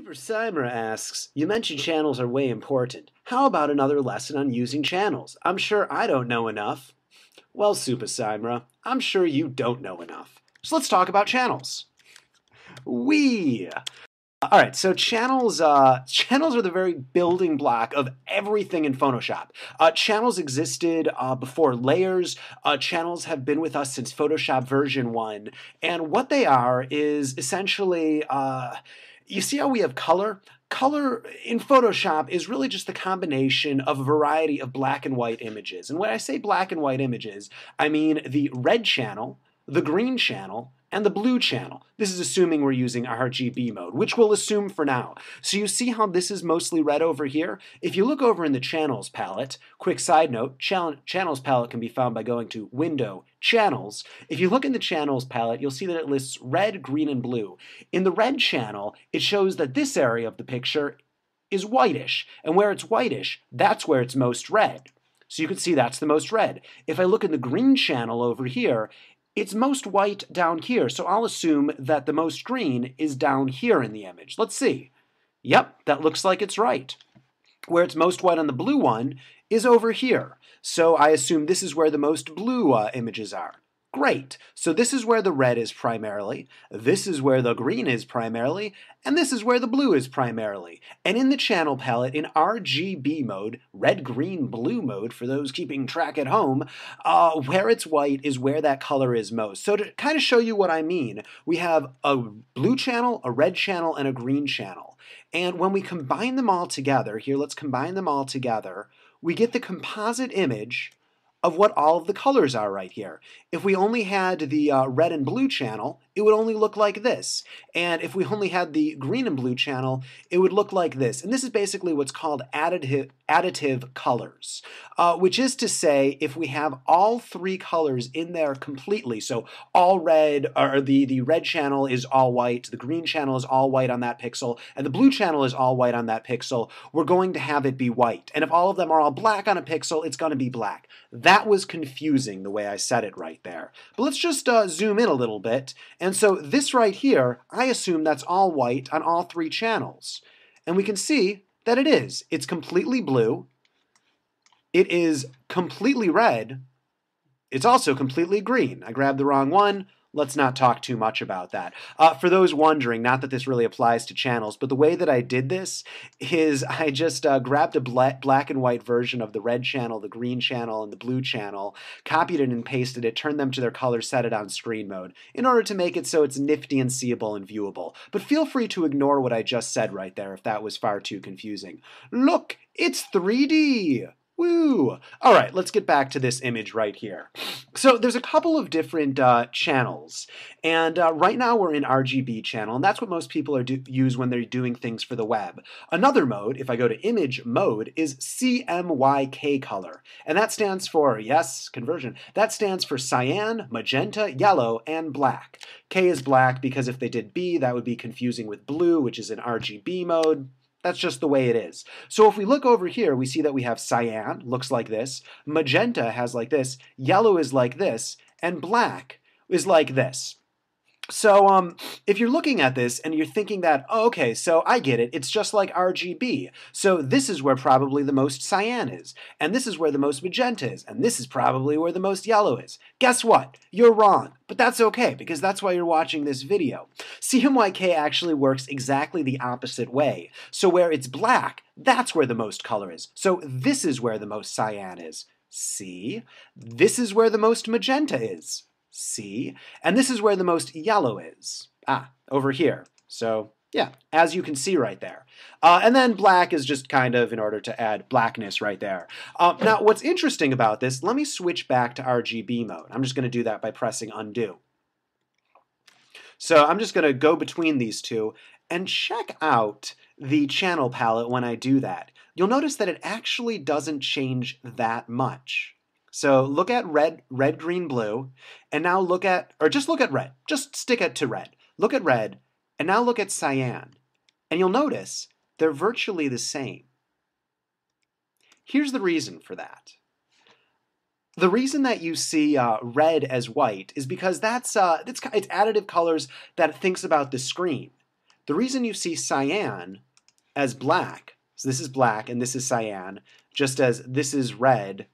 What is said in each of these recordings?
Super Cymra asks, you mentioned channels are way important. How about another lesson on using channels? I'm sure I don't know enough. Well, Super Cymra, I'm sure you don't know enough. So let's talk about channels. All right, so channels are the very building block of everything in Photoshop. Channels existed before layers. Channels have been with us since Photoshop version 1. And what they are is essentially, you see how we have color? Color in Photoshop is really just the combination of a variety of black and white images. And when I say black and white images, I mean the red channel, the green channel, and the blue channel. This is assuming we're using RGB mode, which we'll assume for now. So you see how this is mostly red over here? If you look over in the Channels palette, quick side note, Channels palette can be found by going to Window, Channels. If you look in the Channels palette, you'll see that it lists red, green, and blue. In the red channel, it shows that this area of the picture is whitish, and where it's whitish, that's where it's most red. So you can see that's the most red. If I look in the green channel over here, it's most white down here, so I'll assume that the most green is down here in the image. Let's see. Yep, that looks like it's right. Where it's most white on the blue one is over here, so I assume this is where the most blue images are. Great. So this is where the red is primarily, this is where the green is primarily, and this is where the blue is primarily. And in the channel palette, in RGB mode, red, green, blue mode, for those keeping track at home, where it's white is where that color is most. So to kind of show you what I mean, we have a blue channel, a red channel, and a green channel. And when we combine them all together, here let's combine them all together, we get the composite image of what all of the colors are right here. If we only had the red and blue channel, it would only look like this. And if we only had the green and blue channel, it would look like this. And this is basically what's called additive colors, which is to say if we have all three colors in there completely, so all red, or the red channel is all white, the green channel is all white on that pixel, and the blue channel is all white on that pixel, we're going to have it be white. And if all of them are all black on a pixel, it's going to be black. That was confusing the way I said it right there. But let's just zoom in a little bit. And so this right here, I assume that's all white on all three channels. And we can see that it is. It's completely blue. It is completely red. It's also completely green. I grabbed the wrong one. Let's not talk too much about that. For those wondering, not that this really applies to channels, but the way that I did this is I just grabbed a black and white version of the red channel, the green channel, and the blue channel, copied it and pasted it, turned them to their color, set it on screen mode, in order to make it so it's nifty and seeable and viewable. But feel free to ignore what I just said right there if that was far too confusing. Look, it's 3D! Woo! All right, let's get back to this image right here. So there's a couple of different channels, and right now we're in RGB channel, and that's what most people use when they're doing things for the web. Another mode, if I go to image mode, is CMYK color, and that stands for, yes, conversion, that stands for cyan, magenta, yellow, and black. K is black because if they did B, that would be confusing with blue, which is in RGB mode. That's just the way it is. So if we look over here, we see that we have cyan, looks like this, magenta has like this, yellow is like this, and black is like this. So if you're looking at this and you're thinking that, oh, okay, so I get it, it's just like RGB. So this is where probably the most cyan is, and this is where the most magenta is, and this is probably where the most yellow is. Guess what? You're wrong, but that's okay, because that's why you're watching this video. CMYK actually works exactly the opposite way. So where it's black, that's where the most color is. So this is where the most cyan is. See? This is where the most magenta is. See? And this is where the most yellow is. Over here. So, yeah, as you can see right there. And then black is just kind of in order to add blackness right there. Now, what's interesting about this, let me switch back to RGB mode. I'm just going to do that by pressing undo. So I'm just going to go between these two and check out the channel palette when I do that. You'll notice that it actually doesn't change that much. So look at red, green, blue, and now look at, or just look at red. Just stick it to red. Look at red, and now look at cyan. And you'll notice they're virtually the same. Here's the reason for that. The reason that you see red as white is because it's additive colors that it thinks about the screen. The reason you see cyan as black, so this is black and this is cyan, just as this is red,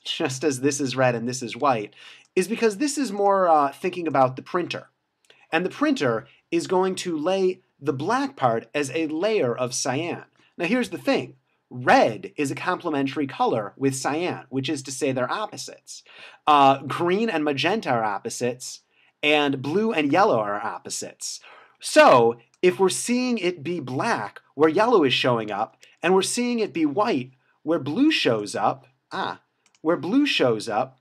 just as this is red and this is white, is because this is more thinking about the printer. And the printer is going to lay the black part as a layer of cyan. Now here's the thing. Red is a complementary color with cyan, which is to say they're opposites. Green and magenta are opposites, and blue and yellow are opposites. So if we're seeing it be black where yellow is showing up, and we're seeing it be white where blue shows up, where blue shows up,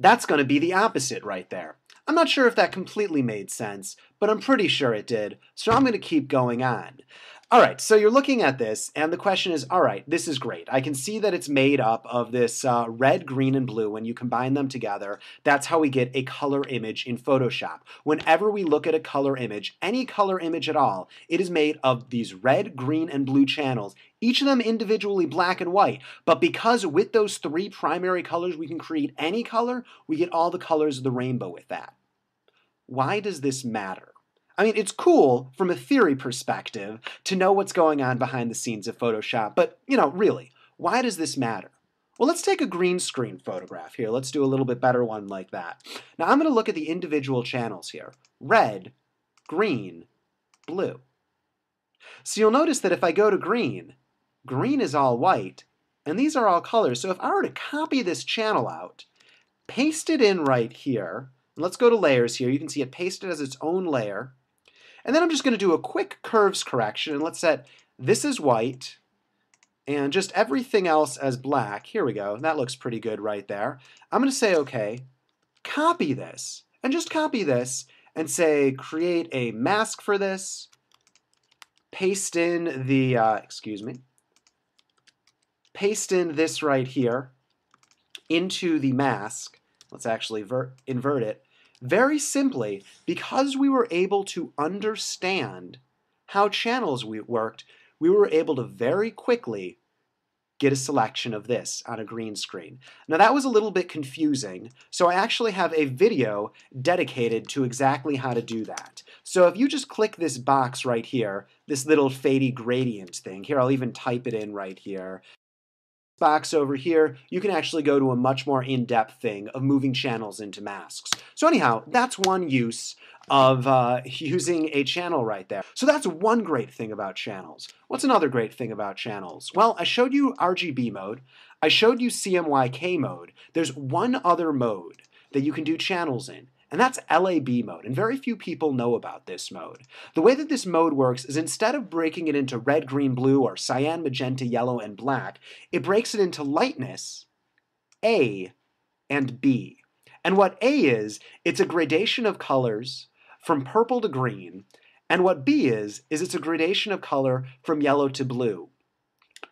that's going to be the opposite right there. I'm not sure if that completely made sense, but I'm pretty sure it did, so I'm going to keep going on. All right, so you're looking at this, and the question is, all right, this is great. I can see that it's made up of this red, green, and blue. When you combine them together, that's how we get a color image in Photoshop. Whenever we look at a color image, any color image at all, it is made of these red, green, and blue channels, each of them individually black and white. But because with those three primary colors we can create any color, we get all the colors of the rainbow with that. Why does this matter? I mean, it's cool from a theory perspective to know what's going on behind the scenes of Photoshop, but, really, why does this matter? Well, let's take a green screen photograph here. Let's do a little bit better one like that. Now, I'm going to look at the individual channels here. Red, green, blue. So you'll notice that if I go to green, green is all white, and these are all colors. So if I were to copy this channel out, paste it in right here, and let's go to layers here. You can see it pasted as its own layer. And then I'm just going to do a quick curves correction, and let's set this as white and just everything else as black. Here we go. That looks pretty good right there. I'm going to say, okay, copy this, and just copy this and say create a mask for this, paste in the, paste in this right here into the mask. Let's actually invert it. Very simply, because we were able to understand how channels worked, we were able to very quickly get a selection of this on a green screen. Now that was a little bit confusing, so I actually have a video dedicated to exactly how to do that. So if you just click this box right here, this little fadey gradient thing, here I'll even type it in right here. Box over here, you can actually go to a much more in-depth thing of moving channels into masks. So anyhow, that's one use of using a channel right there. So that's one great thing about channels. What's another great thing about channels? Well, I showed you RGB mode. I showed you CMYK mode. There's one other mode that you can do channels in, and that's LAB mode, and very few people know about this mode. The way that this mode works is instead of breaking it into red, green, blue, or cyan, magenta, yellow, and black, it breaks it into lightness, A, and B. And what A is, it's a gradation of colors from purple to green, and what B is it's a gradation of color from yellow to blue.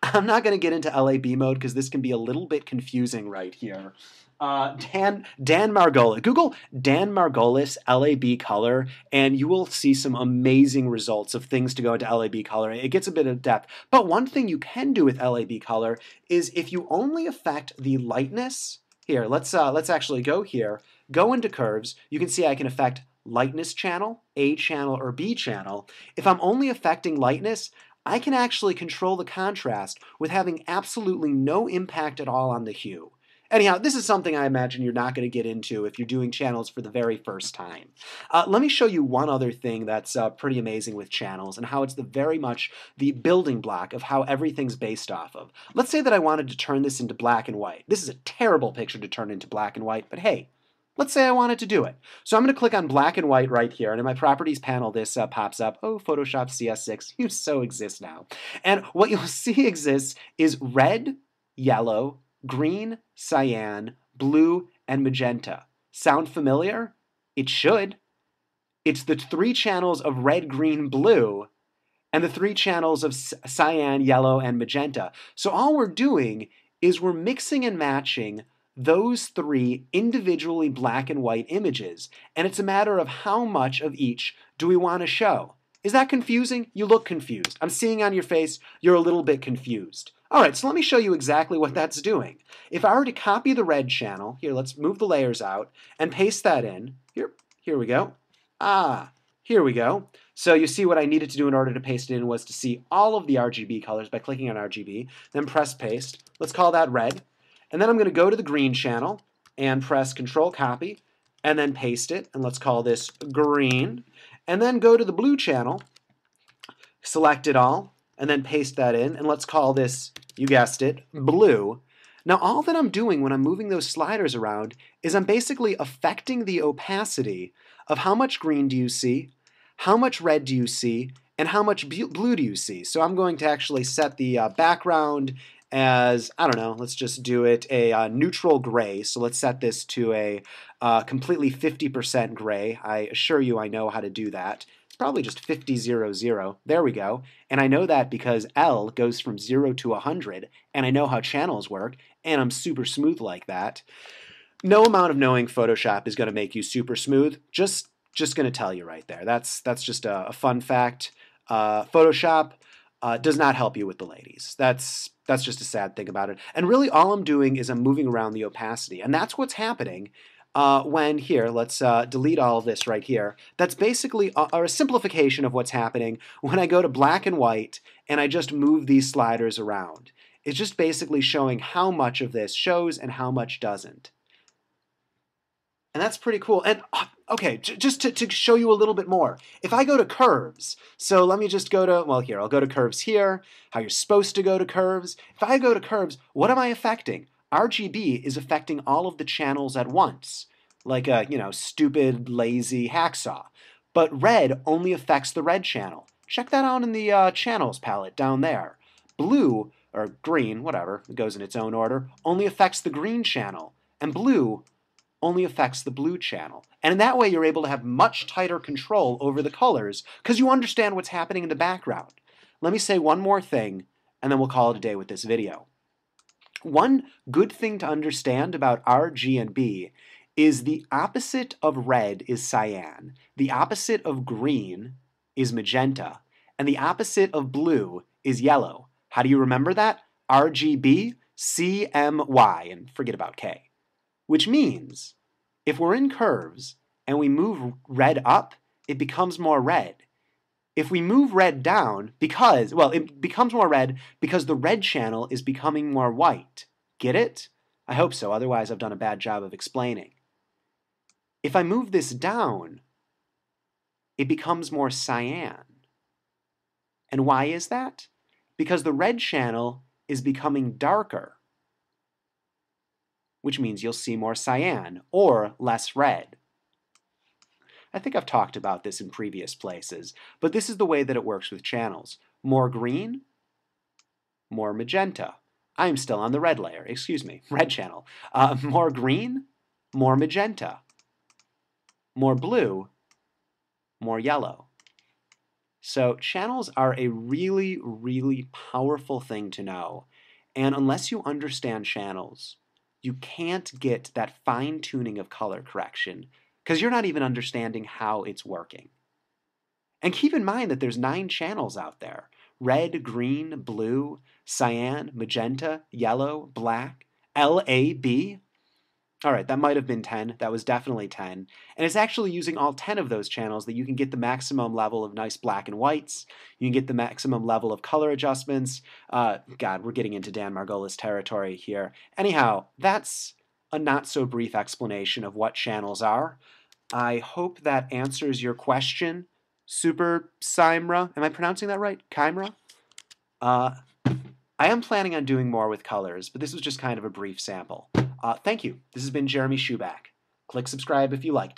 I'm not going to get into LAB mode because this can be a little bit confusing right here. Dan Margolis. Google Dan Margolis LAB color, and you will see some amazing results of things to go into LAB color. It gets a bit of depth. But one thing you can do with LAB color is if you only affect the lightness. Here, let's actually go here. Go into curves. You can see I can affect lightness channel, A channel, or B channel. If I'm only affecting lightness, I can actually control the contrast with having absolutely no impact at all on the hue. Anyhow, this is something I imagine you're not going to get into if you're doing channels for the very first time. Let me show you one other thing that's pretty amazing with channels and how it's very much the building block of how everything's based off of. Let's say that I wanted to turn this into black and white. This is a terrible picture to turn into black and white, but hey, let's say I wanted to do it. So I'm going to click on black and white right here, and in my properties panel, this pops up. Oh, Photoshop CS6, you so exist now. And what you'll see exists is red, yellow, green, cyan, blue, and magenta. Sound familiar? It should. It's the three channels of red, green, blue, and the three channels of cyan, yellow, and magenta. So all we're doing is we're mixing and matching those three individually black and white images, and it's a matter of how much of each do we want to show. Is that confusing? You look confused. I'm seeing on your face you're a little bit confused. All right, so let me show you exactly what that's doing. If I were to copy the red channel, here, let's move the layers out, and paste that in. Here we go. Here we go. So you see what I needed to do in order to paste it in was to see all of the RGB colors by clicking on RGB, then press paste. Let's call that red. And then I'm going to go to the green channel and press Control Copy and then paste it. And let's call this green. And then go to the blue channel, select it all, and then paste that in. And let's call this, you guessed it, blue. Now all that I'm doing when I'm moving those sliders around is I'm basically affecting the opacity of how much green do you see, how much red do you see, and how much blue do you see. So I'm going to actually set the background as, I don't know, let's just do it a neutral gray. So let's set this to a completely 50% gray. I assure you I know how to do that. It's probably just 50-0-0. There we go. And I know that because L goes from 0 to 100, and I know how channels work, and I'm super smooth like that. No amount of knowing Photoshop is going to make you super smooth. Just going to tell you right there. That's just a fun fact. Photoshop does not help you with the ladies. That's just a sad thing about it. And really all I'm doing is I'm moving around the opacity. And that's what's happening when here, let's delete all of this right here. That's basically a simplification of what's happening when I go to black and white and I just move these sliders around. It's just basically showing how much of this shows and how much doesn't. And that's pretty cool. And okay, just to show you a little bit more, if I go to curves, so let me just go to, well, here, I'll go to curves here, how you're supposed to go to curves. If I go to curves, what am I affecting? RGB is affecting all of the channels at once, like a, stupid, lazy hacksaw. But red only affects the red channel. Check that out in the channels palette down there. Blue, or green, whatever, it goes in its own order, only affects the green channel. And blue only affects the blue channel. And in that way, you're able to have much tighter control over the colors because you understand what's happening in the background. Let me say one more thing, and then we'll call it a day with this video. One good thing to understand about R, G, and B is the opposite of red is cyan, the opposite of green is magenta, and the opposite of blue is yellow. How do you remember that? RGB, CMY, and forget about K. Which means, if we're in curves and we move red up, it becomes more red. If we move red down, it becomes more red because the red channel is becoming more white. Get it? I hope so, otherwise I've done a bad job of explaining. If I move this down, it becomes more cyan. And why is that? Because the red channel is becoming darker, which means you'll see more cyan or less red. I think I've talked about this in previous places, but this is the way that it works with channels. More green, more magenta. I'm still on the red layer, red channel. More green, more magenta. More blue, more yellow. So channels are a really, really powerful thing to know. And unless you understand channels, you can't get that fine-tuning of color correction because you're not even understanding how it's working. And keep in mind that there's 9 channels out there. Red, green, blue, cyan, magenta, yellow, black, LAB. All right, that might have been 10. That was definitely 10. And it's actually using all 10 of those channels that you can get the maximum level of nice black and whites. You can get the maximum level of color adjustments. God, we're getting into Dan Margolis territory here. Anyhow, that's a not-so-brief explanation of what channels are. I hope that answers your question, Super Cymra. Am I pronouncing that right? Chimera? I am planning on doing more with colors, but this was just kind of a brief sample. Thank you. This has been Jeremy Shuback. Click subscribe if you liked it.